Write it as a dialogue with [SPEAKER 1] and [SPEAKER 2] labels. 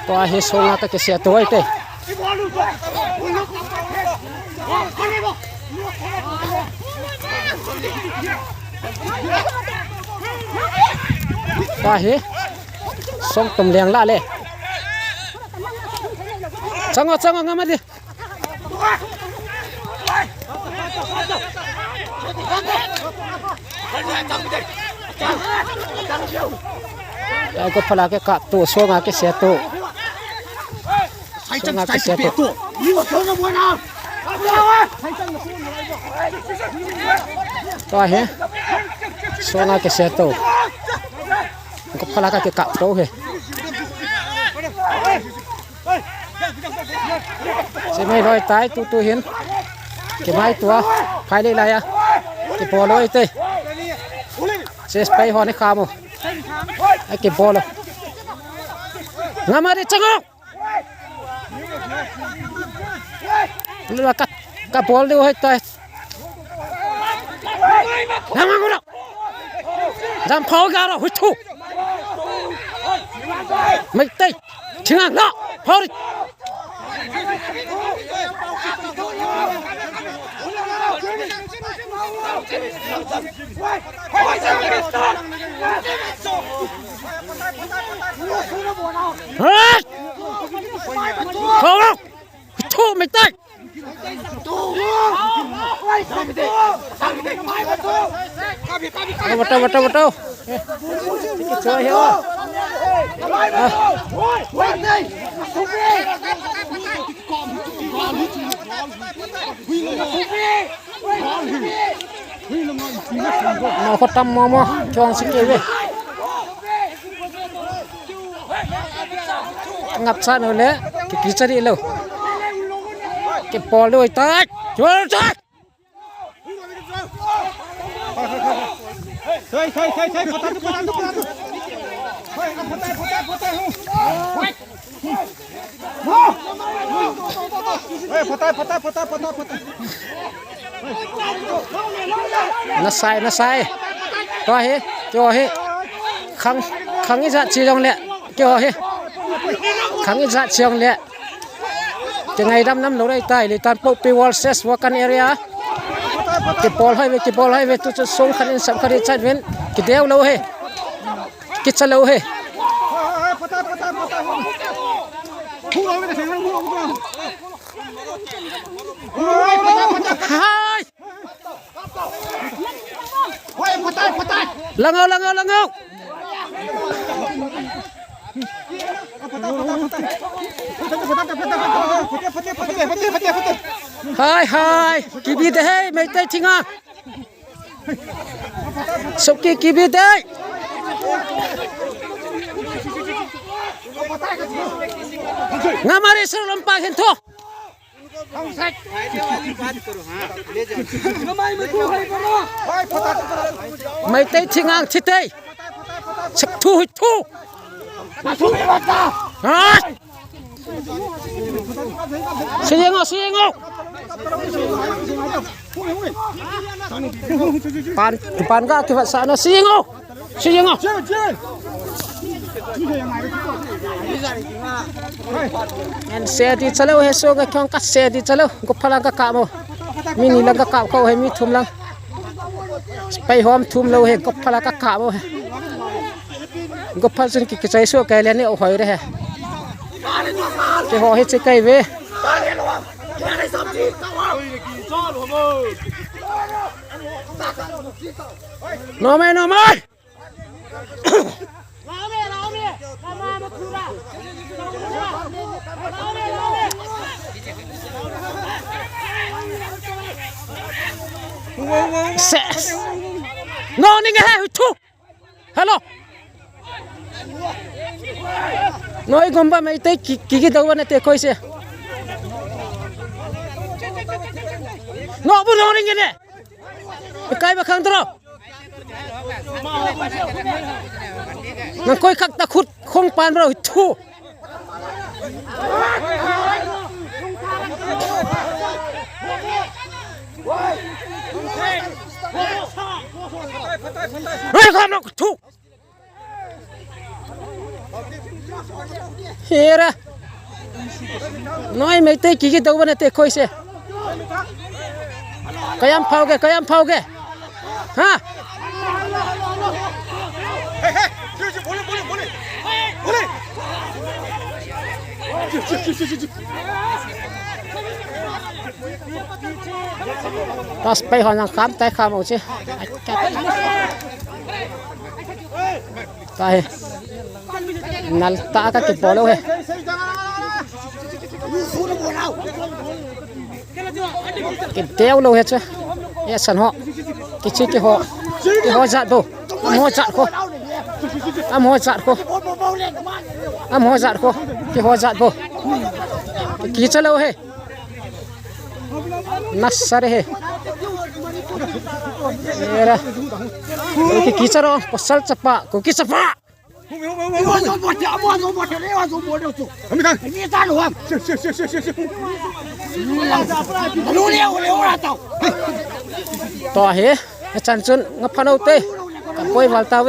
[SPEAKER 1] to hi songa ka ke se toy te ta hi song tom leng la le chango ngama di ai ko phala ke ka to songa ke se to songa ke se to to he songa ke se to ko phala ka ke ka to he se mai loi tai tu hin ke mai tua phai le la ya ke polo ite se spai ho ne khamo ai ke polo ngamari chango lu ka pol de hoi tai ngamangura jam phau ga ro hui thu mai tai chingang la phau Không thu mày tay betul chơi hiểu nó có tâm mò cho anh xin về ngập sát nữa lẽ cái kỹ đi lâu cái bò đôi tay chúa chạy nó sai to hết cho hết khăng cái dạ chi trong lẹ cho hết khăng cái dạ chi trong lẹ cái ngày năm lâu đây tại để tan bộ wall ses wakan area cái ball hay về tôi sống khăn sắm khăn chạy ven cái đeo lâu hết cái chân lâu hết lăng ngâu hai kibi deh mấy tay chinga sokki kibi deh ngamari serem pahin tuh mấy tay chinga chitay sắc thu Siyengo pan ka kibat sana siyengo en se di chalo he so ga kyong ka se di chalo go phala ka mo mini lang ka ko he mi thum lang pai hom thum lo he go phala ka mo he go phal sin ki chai so ka le ne o hoi re he ke ho he che kai ve no mai no ni nghe thu hello nói gomba mấy tay kiki đâu anh te coi se no bu no ni nghe cái mà khang tro nó coi khắc ta khut không pan rồi thu ơi con nó thu Hera nói mấy tê kí cái đâu bên này tê khôi xe cái em phao kìa ha pass bay họ đang khám tay khám chứ tay nal ta cái bolo he cái đeo lâu hết chứ e sẵn họ cái chiếc cái họ dạn đồ họ dạn cô họ dạn cô cái họ dạn cô cái chả lâu he nasare he era cái kisah ro pasal cepat ko kisah pak to he chan chun ngap phanau te kan koi wal taw